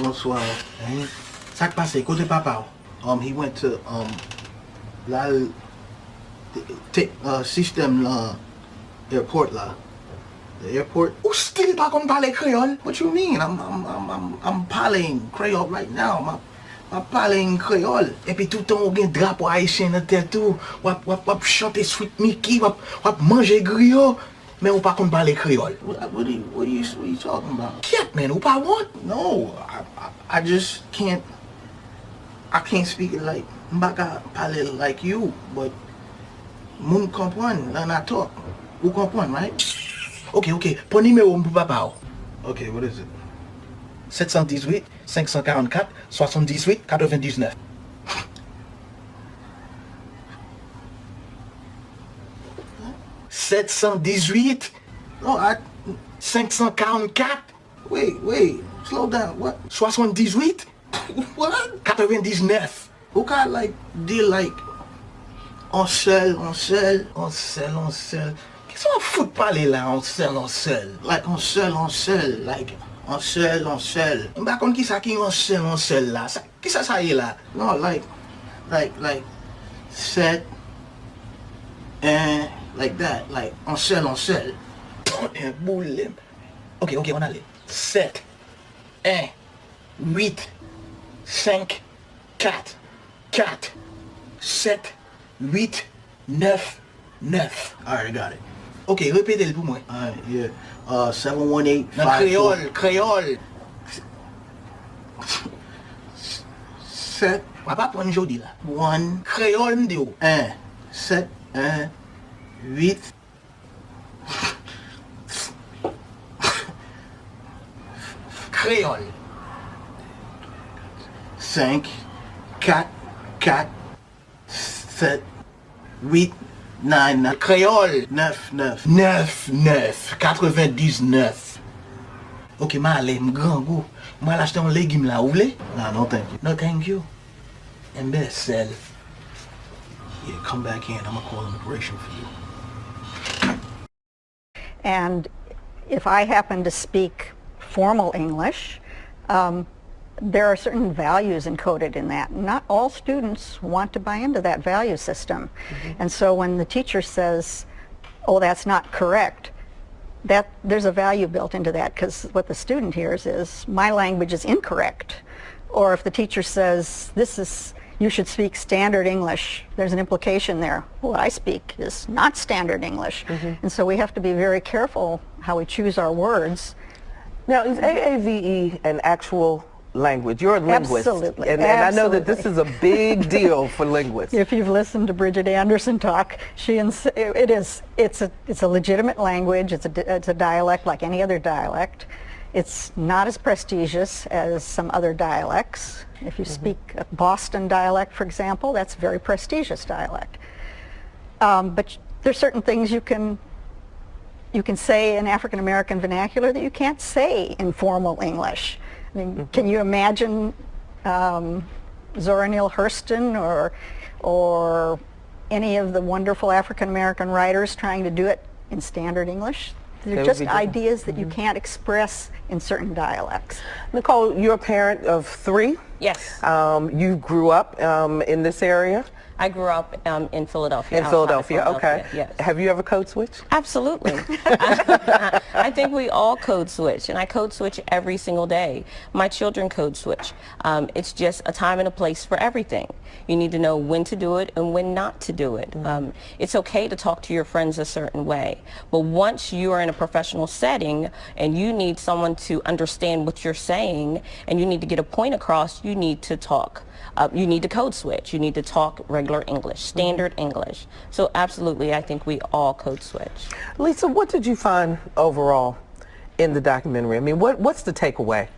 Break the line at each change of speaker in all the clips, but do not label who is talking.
Bonsoir. Ça qui passe côté papa. He went to la system airport là. The airport. Who still pas qu'on parle créole? What you mean? I'm parling créole right now. I'm parling créole. Et puis tout le temps on gagne drapeau haïtien dans tête tout. Wap chanter Sweet Mickey, wap manger griot. Mais on pas qu'on parle créole. What are you talking about? Cat man, ou pas want? No, I just can't. I can't speak it like m'baka parler like you, but moun comprendre when I talk. You comprendre, right? Okay. Pon numéro pour papa. Okay, what is it? 718 544 78 99. $718? No, 544? Wait, slow down, what? 78? What? 99. Who got like, deal like, on sell? Qu'est-ce qu'on fout parler là, on sell? Like, on sell, like, on sell. M'a kon qui ça qui on sell là? Qui ça y est là? No, like, set, and, like that, like, on sell. Ok, on allait. 7, 1, 8, 5, 4, 7, 8, 9. Alright, I got it. Ok, répétez-le pour moi. Alright, yeah. 718 Créole. 7. On va pas prendre jodi là. 1 Créole m'dit. 1, 7, 1, 8. Créole. 5, 4, 7, 8, 9. Créole. 9. 99. Ok, ma allez, m'grand goût. Moi l'acheter un légume là, vous voulez? No, thank you. No, thank you. Imbécile. Yeah, come back in. I'm gonna call immigration for you.
And if I happen to speak formal English, there are certain values encoded in that. Not all students want to buy into that value system. And so when the teacher says, oh, that's not correct, there's a value built into that, because what the student hears is, my language is incorrect. Or if the teacher says, you should speak standard English, there's an implication there. What I speak is not standard English. And so we have to be very careful how we choose our words.
Now, is AAVE an actual language? You're a linguist.
Absolutely.
And I know that this is a big deal for linguists.
If you've listened to Bridget Anderson talk, it's a legitimate language. It's a dialect like any other dialect. It's not as prestigious as some other dialects. If you speak a Boston dialect, for example, that's a very prestigious dialect. But there's certain things you can say in African American vernacular that you can't say in formal English. I mean, can you imagine Zora Neale Hurston or any of the wonderful African American writers trying to do it in standard English? They're just ideas that you can't express in certain dialects.
Nicole, you're a parent of 3.
Yes.
You grew up in this area?
I grew up in Philadelphia.
In Philadelphia, okay.
Yes.
Have you ever code switched?
Absolutely. I think we all code switch, and I code switch every single day. My children code switch. It's just a time and a place for everything. You need to know when to do it and when not to do it. It's okay to talk to your friends a certain way, but once you are in a professional setting and you need someone to understand what you're saying and you need to get a point across, you need to talk. You need to code switch. You need to talk regular English, standard English. So absolutely, I think we all code switch.
Lisa, what did you find overall in the documentary? I mean, what's the takeaway?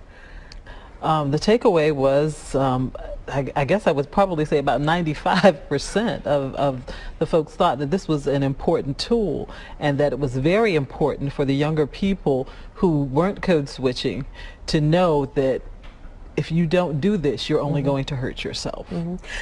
The takeaway was, I guess I would probably say about 95% of the folks thought that this was an important tool and that it was very important for the younger people who weren't code switching to know that if you don't do this, you're only going to hurt yourself.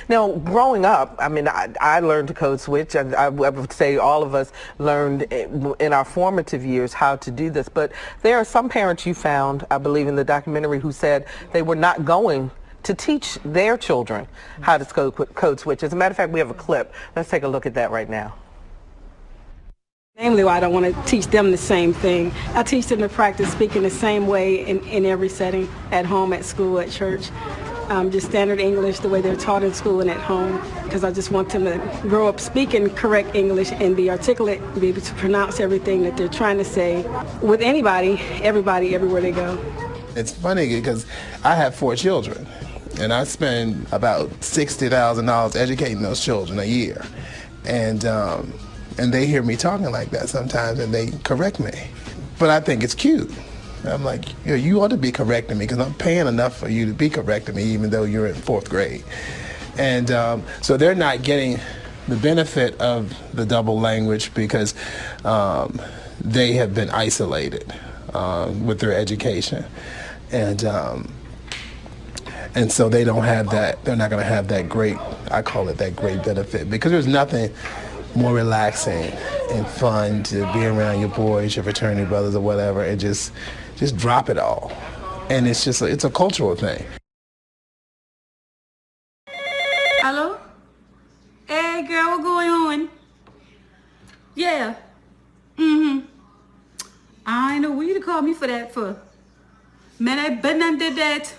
Now, growing up, I mean, I learned to code switch. I would say all of us learned in our formative years how to do this. But there are some parents you found, I believe in the documentary, who said they were not going to teach their children how to code switch. As a matter of fact, we have a clip. Let's take a look at that right now.
Namely, why I don't want to teach them the same thing. I teach them to practice speaking the same way in every setting, at home, at school, at church. Just standard English, the way they're taught in school and at home, because I just want them to grow up speaking correct English and be articulate, be able to pronounce everything that they're trying to say with anybody, everybody, everywhere they go.
It's funny because I have 4 children, and I spend about $60,000 educating those children a year. And they hear me talking like that sometimes, and they correct me. But I think it's cute. I'm like, you ought to be correcting me because I'm paying enough for you to be correcting me even though you're in 4th grade. And so they're not getting the benefit of the double language because they have been isolated with their education. And so they don't have that, they're not going to have that great, I call it that great benefit, because there's nothing more relaxing and fun to be around your boys, your fraternity brothers or whatever, and just drop it all. And it's just, it's a cultural thing.
Hello? Hey girl, what going on? Yeah. I ain't know what you to call me for that for. Man, I been and did that.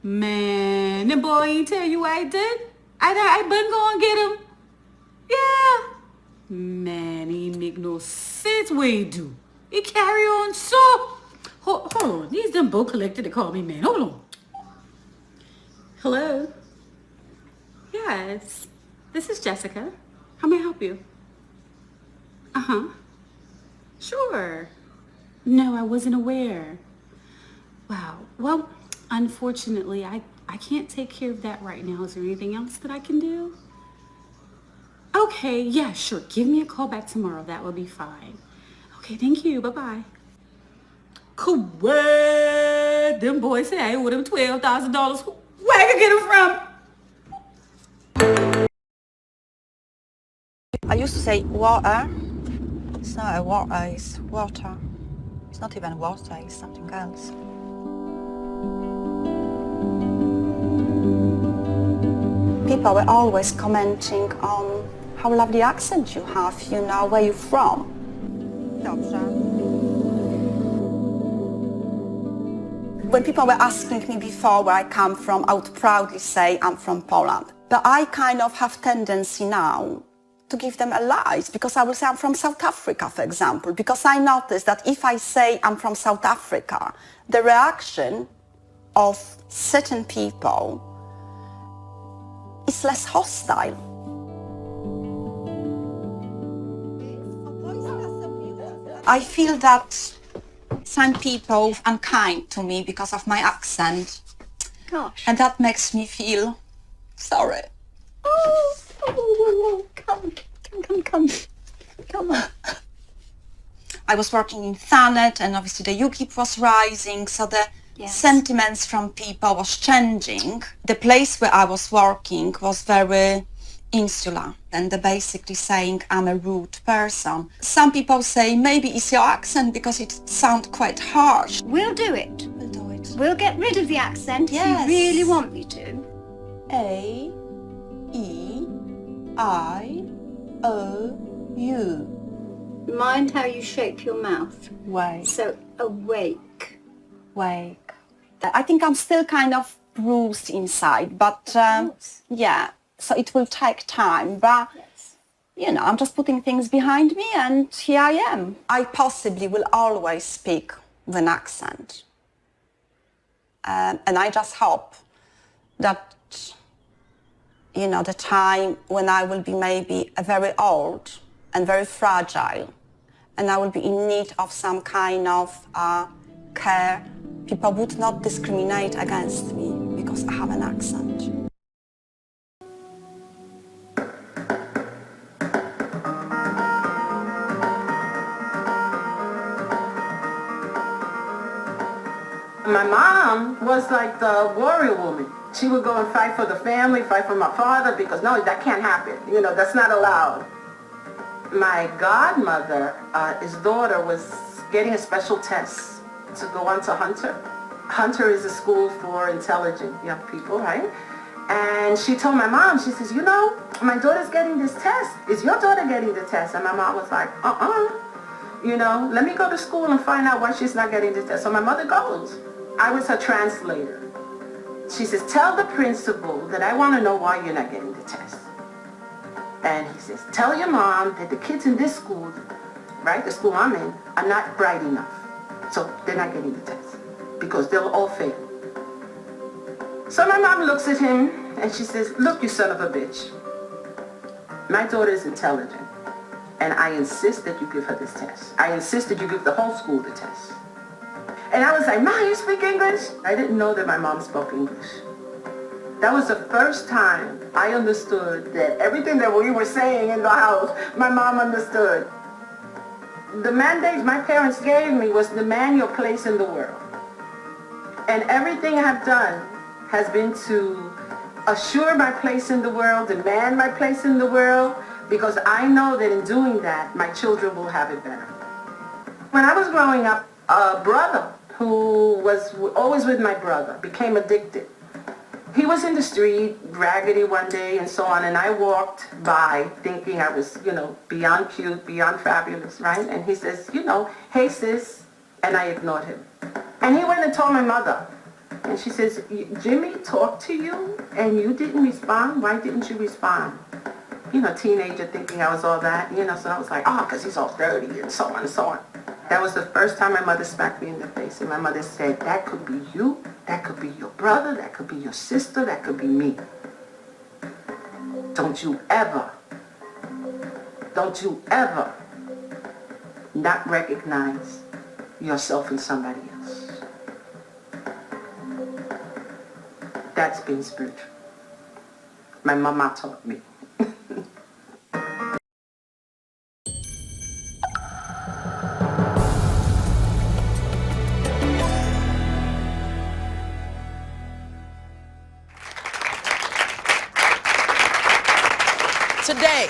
Man, the boy ain't tell you what I did. I been going get him. Yeah. Man, he ain't make no sense what he do. He carry on so. Hold on. These them both collected to call me, man. Hold on. Hello? Yes. This is Jessica. How may I help you? Uh-huh. Sure. No, I wasn't aware. Wow. Well, unfortunately, I can't take care of that right now. Is there anything else that I can do? Okay, yeah, sure. Give me a call back tomorrow. That will be fine. Okay, thank you. Bye-bye. Correct. Them boys say I owe them $12,000. Where I can get them from?
I used to say water. It's not a water, it's water. It's not even water, it's something else. People were always commenting on how lovely accent you have, you know, where you're from. Dobrze. When people were asking me before where I come from, I would proudly say I'm from Poland. But I kind of have tendency now to give them a lie, because I will say I'm from South Africa, for example, because I noticed that if I say I'm from South Africa, the reaction of certain people is less hostile. I feel that some people are unkind to me because of my accent.
Gosh.
And that makes me feel sorry.
Oh, come on.
I was working in Thanet, and obviously the UKIP was rising, so the sentiments from people was changing. The place where I was working was very insular, and they're basically saying I'm a rude person. Some people say maybe it's your accent because it sounds quite harsh.
We'll do it.
We'll do it.
We'll get rid of the accent
Yes.
if you really want me to.
A, E, I, O, U.
Mind how you shape your mouth.
Wake.
So, awake.
Wake. I think I'm still kind of bruised inside, but yeah, so it will take time, but you know, I'm just putting things behind me and here I am. I possibly will always speak with an accent. And I just hope that, you know, the time when I will be maybe very old and very fragile, and I will be in need of some kind of care, people would not discriminate against me because I have an accent.
My mom was like the warrior woman. She would go and fight for the family, fight for my father, because no, that can't happen. You know, that's not allowed. My godmother, his daughter, was getting a special test to go on to Hunter. Hunter is a school for intelligent young people, right? And she told my mom, she says, you know, my daughter's getting this test. Is your daughter getting the test? And my mom was like, you know, let me go to school and find out why she's not getting the test. So my mother goes. I was her translator. She says, tell the principal that I want to know why you're not getting the test. And he says, tell your mom that the kids in this school, right, the school I'm in, are not bright enough. So they're not getting the test because they'll all fail. So my mom looks at him and she says, look, you son of a bitch. My daughter is intelligent and I insist that you give her this test. I insist that you give the whole school the test. And I was like, Ma, you speak English? I didn't know that my mom spoke English. That was the first time I understood that everything that we were saying in the house, my mom understood. The mandate my parents gave me was demand your place in the world. And everything I've done has been to assure my place in the world, demand my place in the world, because I know that in doing that, my children will have it better. When I was growing up, a brother who was always with my brother became addicted. He was in the street, raggedy one day and so on, and I walked by thinking I was, you know, beyond cute, beyond fabulous, right? And he says, you know, hey sis, and I ignored him. And he went and told my mother. And she says, Jimmy talked to you and you didn't respond? Why didn't you respond? You know, teenager thinking I was all that, you know, so I was like, oh, because he's all dirty and so on and so on. That was the first time my mother smacked me in the face. And my mother said, that could be you, that could be your brother, that could be your sister, that could be me. Don't you ever not recognize yourself in somebody else. That's being spiritual. My mama taught me.
Today,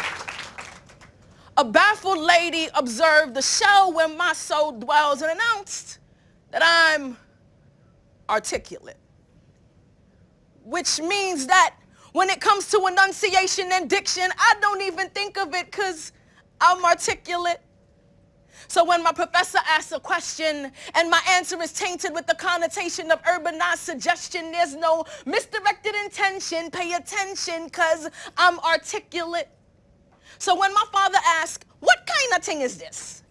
a baffled lady observed the shell where my soul dwells and announced that I'm articulate. Which means that when it comes to enunciation and diction, I don't even think of it because I'm articulate. So when my professor asks a question and my answer is tainted with the connotation of urbanized suggestion, there's no misdirected intention. Pay attention because I'm articulate. So when my father asks, what kind of thing is this?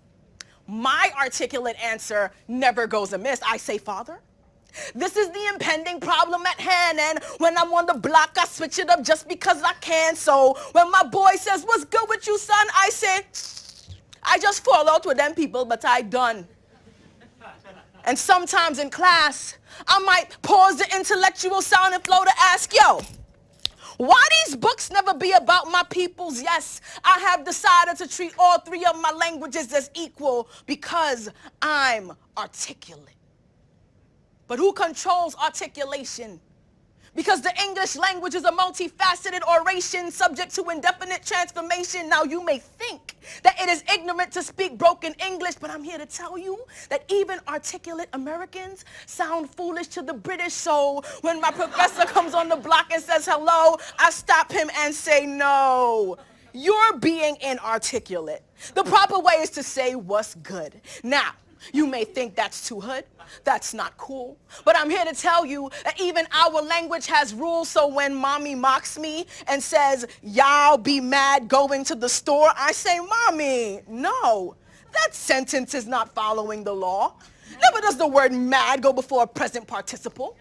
My articulate answer never goes amiss. I say, Father, this is the impending problem at hand, and when I'm on the block, I switch it up just because I can. So when my boy says, what's good with you, son? I say, I just fall out with them people, but I done. And sometimes in class, I might pause the intellectual sound and flow to ask, yo, why these books never be about my peoples? Yes, I have decided to treat all three of my languages as equal because I'm articulate. But who controls articulation? Because the English language is a multifaceted oration subject to indefinite transformation. Now you may think that it is ignorant to speak broken English, but I'm here to tell you that even articulate Americans sound foolish to the British. So when my professor comes on the block and says hello, I stop him and say, no, you're being inarticulate. The proper way is to say what's good. Now, you may think that's too hood. That's not cool. But I'm here to tell you that even our language has rules. So when mommy mocks me and says, y'all be mad going to the store, I say, Mommy, no, that sentence is not following the law. Never does the word mad go before a present participle.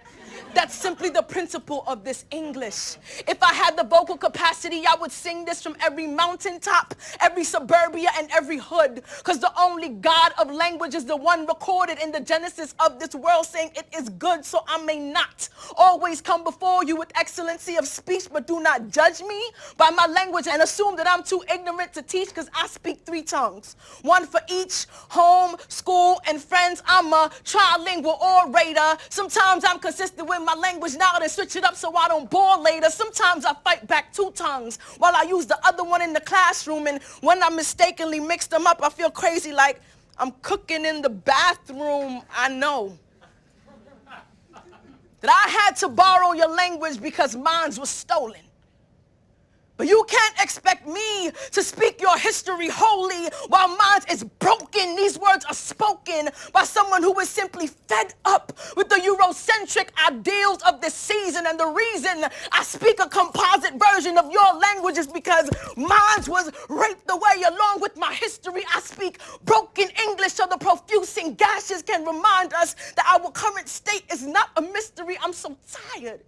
That's simply the principle of this English. If I had the vocal capacity, I would sing this from every mountaintop, every suburbia, and every hood. Because the only God of language is the one recorded in the genesis of this world, saying it is good, so I may not always come before you with excellency of speech, but do not judge me by my language and assume that I'm too ignorant to teach, because I speak 3 tongues. One for each, home, school, and friends. I'm a trilingual orator. Sometimes I'm consistent with my language now, then switch it up so I don't bore later. Sometimes I fight back 2 tongues while I use the other one in the classroom, and when I mistakenly mix them up, I feel crazy like I'm cooking in the bathroom. I know that I had to borrow your language because mine was stolen. But you can't expect me to speak your history wholly while mine is broken. These words are spoken by someone who is simply fed up with the Eurocentric ideals of this season. And the reason I speak a composite version of your language is because mine was raped away along with my history. I speak broken English so the profusing gashes can remind us that our current state is not a mystery. I'm so tired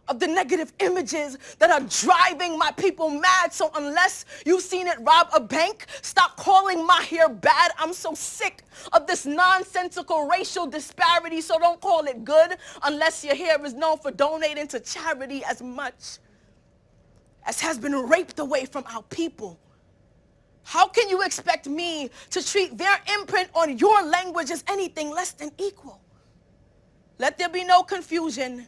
of the negative images that are driving my people mad. So unless you've seen it rob a bank, stop calling my hair bad. I'm so sick of this nonsensical racial disparity, so don't call it good unless your hair is known for donating to charity as much as has been raped away from our people. How can you expect me to treat their imprint on your language as anything less than equal? Let there be no confusion.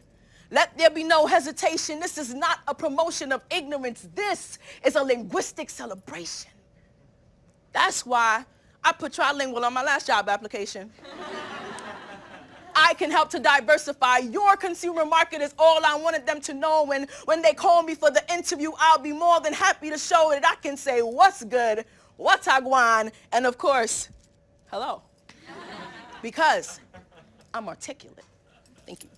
Let there be no hesitation. This is not a promotion of ignorance. This is a linguistic celebration. That's why I put trilingual on my last job application. I can help to diversify your consumer market is all I wanted them to know. When they call me for the interview, I'll be more than happy to show that I can say what's good, what's agwan, and of course, hello. Because I'm articulate. Thank you.